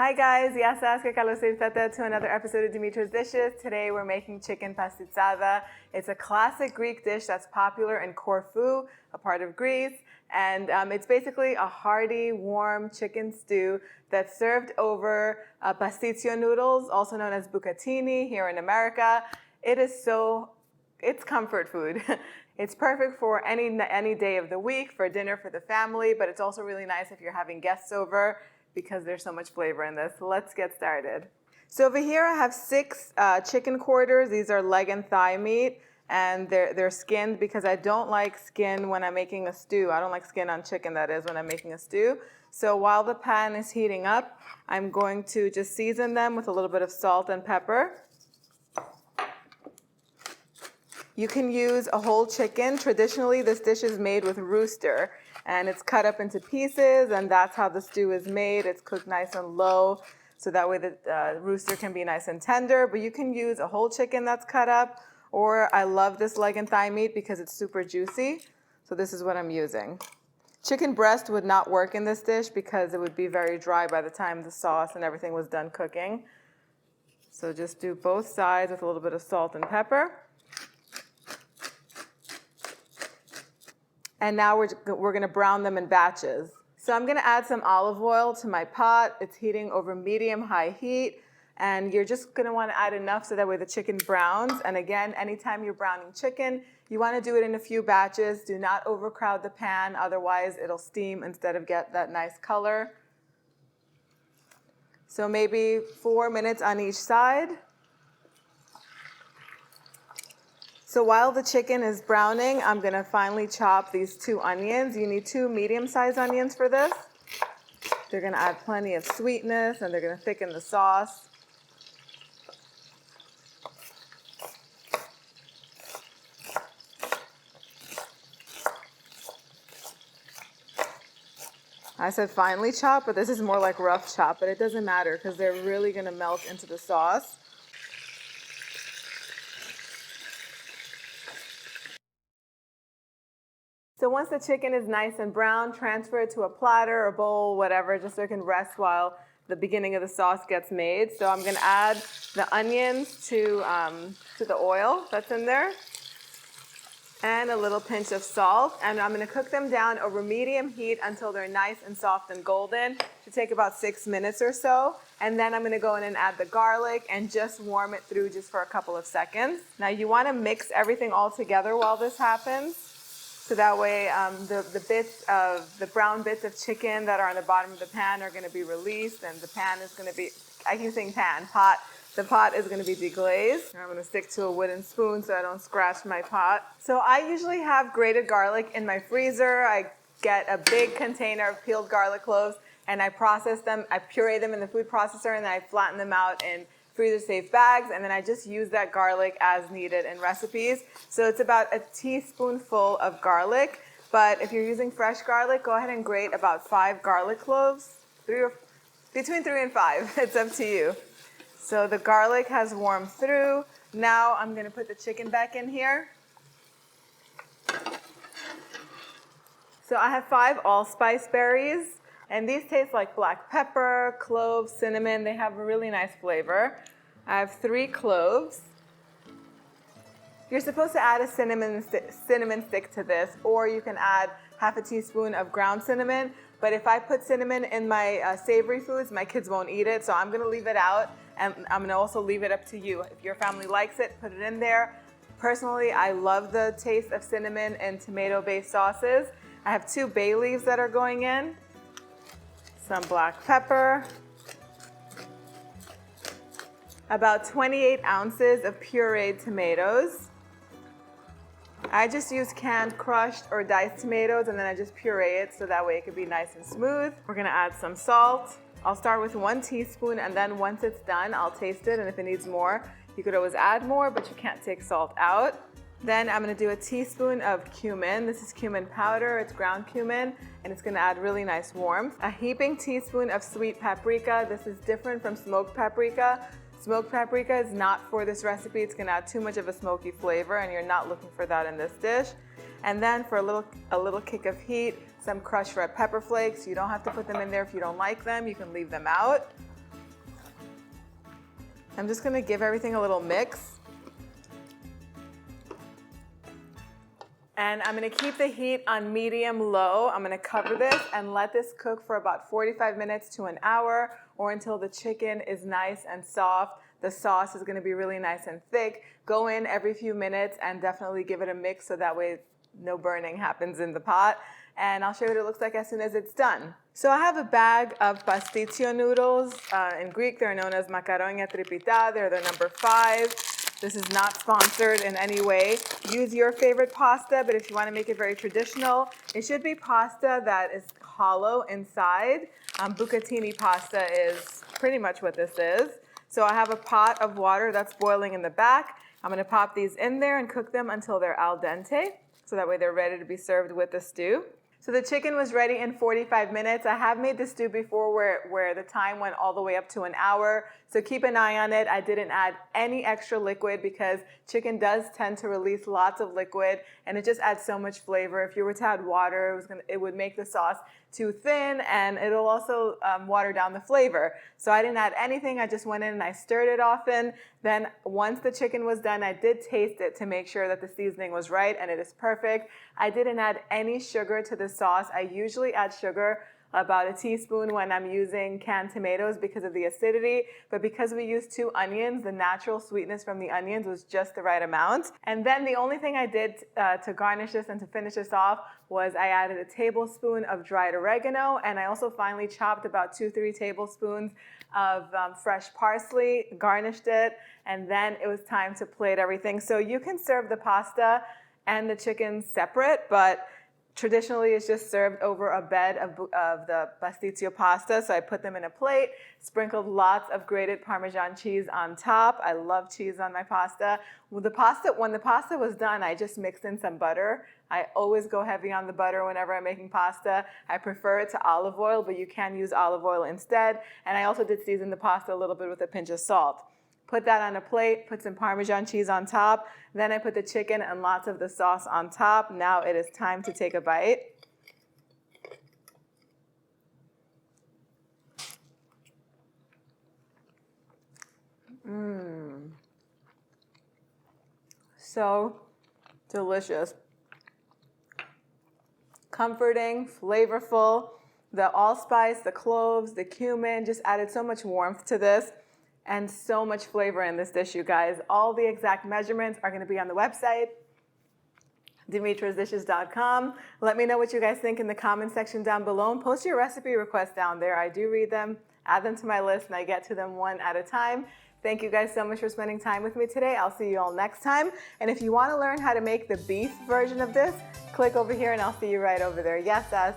Hi guys, to another episode of Dimitra's Dishes. Today we're making chicken Pastitsada. It's a classic Greek dish that's popular in Corfu, a part of Greece. And it's basically a hearty, warm chicken stew that's served over pasticcio noodles, also known as bucatini here in America. It's comfort food. It's perfect for any day of the week, for dinner for the family, but it's also really nice if you're having guests over because there's so much flavor in this. Let's get started. So over here I have 6 chicken quarters. These are leg and thigh meat, and they're skinned because I don't like skin when I'm making a stew. I don't like skin on chicken, that is, when I'm making a stew. So while the pan is heating up, I'm going to just season them with a little bit of salt and pepper. You can use a whole chicken. Traditionally, this dish is made with rooster, and it's cut up into pieces, and that's how the stew is made. It's cooked nice and low, so that way the rooster can be nice and tender. But you can use a whole chicken that's cut up, or I love this leg and thigh meat because it's super juicy. So this is what I'm using. Chicken breast would not work in this dish because it would be very dry by the time the sauce and everything was done cooking. So just do both sides with a little bit of salt and pepper. And now we're going to brown them in batches. So I'm going to add some olive oil to my pot. It's heating over medium-high heat. And you're just going to want to add enough so that way the chicken browns. And again, anytime you're browning chicken, you want to do it in a few batches. Do not overcrowd the pan, otherwise it'll steam instead of get that nice color. So maybe 4 minutes on each side. So while the chicken is browning, I'm going to finely chop these 2 onions. You need 2 medium-sized onions for this. They're going to add plenty of sweetness, and they're going to thicken the sauce. I said finely chop, but this is more like rough chop, but it doesn't matter because they're really going to melt into the sauce. So once the chicken is nice and brown, transfer it to a platter or bowl, whatever, just so it can rest while the beginning of the sauce gets made. So I'm going to add the onions to the oil that's in there, and a little pinch of salt. And I'm going to cook them down over medium heat until they're nice and soft and golden. It should take about 6 minutes or so. And then I'm going to go in and add the garlic and just warm it through just for a couple of seconds. Now you want to mix everything all together while this happens. So that way the brown bits of chicken that are on the bottom of the pan are going to be released, and the pan is going to be, I keep saying pan, pot. The pot is going to be deglazed. I'm going to stick to a wooden spoon so I don't scratch my pot. So I usually have grated garlic in my freezer. I get a big container of peeled garlic cloves, and I process them. I puree them in the food processor, and then I flatten them out in freezer-safe bags, and then I just use that garlic as needed in recipes. So it's about a teaspoonful of garlic, but if you're using fresh garlic, go ahead and grate about 5 garlic cloves, between 3 and 5, it's up to you. So the garlic has warmed through. Now I'm going to put the chicken back in here. So I have 5 allspice berries. And these taste like black pepper, cloves, cinnamon. They have a really nice flavor. I have 3 cloves. You're supposed to add a cinnamon stick to this, or you can add half a teaspoon of ground cinnamon. But if I put cinnamon in my savory foods, my kids won't eat it, so I'm going to leave it out. And I'm going to also leave it up to you. If your family likes it, put it in there. Personally, I love the taste of cinnamon in tomato-based sauces. I have 2 bay leaves that are going in. Some black pepper, about 28 ounces of pureed tomatoes. I just use canned, crushed, or diced tomatoes, and then I just puree it so that way it can be nice and smooth. We're going to add some salt. I'll start with 1 teaspoon, and then once it's done, I'll taste it, and if it needs more, you could always add more, but you can't take salt out. Then I'm going to do a teaspoon of cumin. This is cumin powder. It's ground cumin, and it's going to add really nice warmth. A heaping teaspoon of sweet paprika. This is different from smoked paprika. Smoked paprika is not for this recipe. It's going to add too much of a smoky flavor, and you're not looking for that in this dish. And then for a little kick of heat, some crushed red pepper flakes. You don't have to put them in there if you don't like them. You can leave them out. I'm just gonna give everything a little mix. And I'm gonna keep the heat on medium-low. I'm gonna cover this and let this cook for about 45 minutes to an hour, or until the chicken is nice and soft. The sauce is gonna be really nice and thick. Go in every few minutes and definitely give it a mix so that way no burning happens in the pot. And I'll show you what it looks like as soon as it's done. So I have a bag of pasticcio noodles. In Greek, they're known as macaronia tripita. They're the number 5. This is not sponsored in any way. Use your favorite pasta, but if you want to make it very traditional, it should be pasta that is hollow inside. Bucatini pasta is pretty much what this is. So I have a pot of water that's boiling in the back. I'm going to pop these in there and cook them until they're al dente, so that way they're ready to be served with the stew. So the chicken was ready in 45 minutes. I have made the stew before where the time went all the way up to an hour. So keep an eye on it. I didn't add any extra liquid because chicken does tend to release lots of liquid, and it just adds so much flavor. If you were to add water, it would make the sauce too thin, and it'll also water down the flavor. So I didn't add anything. I just went in and I stirred it often. Then once the chicken was done, I did taste it to make sure that the seasoning was right, and it is perfect. I didn't add any sugar to the sauce. I usually add sugar, about a teaspoon, when I'm using canned tomatoes because of the acidity, but because we used 2 onions, the natural sweetness from the onions was just the right amount. And then the only thing I did to garnish this and to finish this off was I added a tablespoon of dried oregano, and I also finely chopped about 2-3 tablespoons of fresh parsley, garnished it, and then it was time to plate everything. So you can serve the pasta and the chicken separate, but traditionally, it's just served over a bed of the pasticcio pasta. So I put them in a plate, sprinkled lots of grated Parmesan cheese on top. I love cheese on my pasta. When the pasta was done, I just mixed in some butter. I always go heavy on the butter whenever I'm making pasta. I prefer it to olive oil, but you can use olive oil instead. And I also did season the pasta a little bit with a pinch of salt. Put that on a plate, put some Parmesan cheese on top. Then I put the chicken and lots of the sauce on top. Now it is time to take a bite. So delicious. Comforting, flavorful. The allspice, the cloves, the cumin just added so much warmth to this. And so much flavor in this dish, you guys. All the exact measurements are going to be on the website, dimitrasdishes.com. Let me know what you guys think in the comment section down below, and post your recipe requests down there. I do read them, add them to my list, and I get to them one at a time. Thank you guys so much for spending time with me today. I'll see you all next time. And if you want to learn how to make the beef version of this, click over here and I'll see you right over there. Yes, As.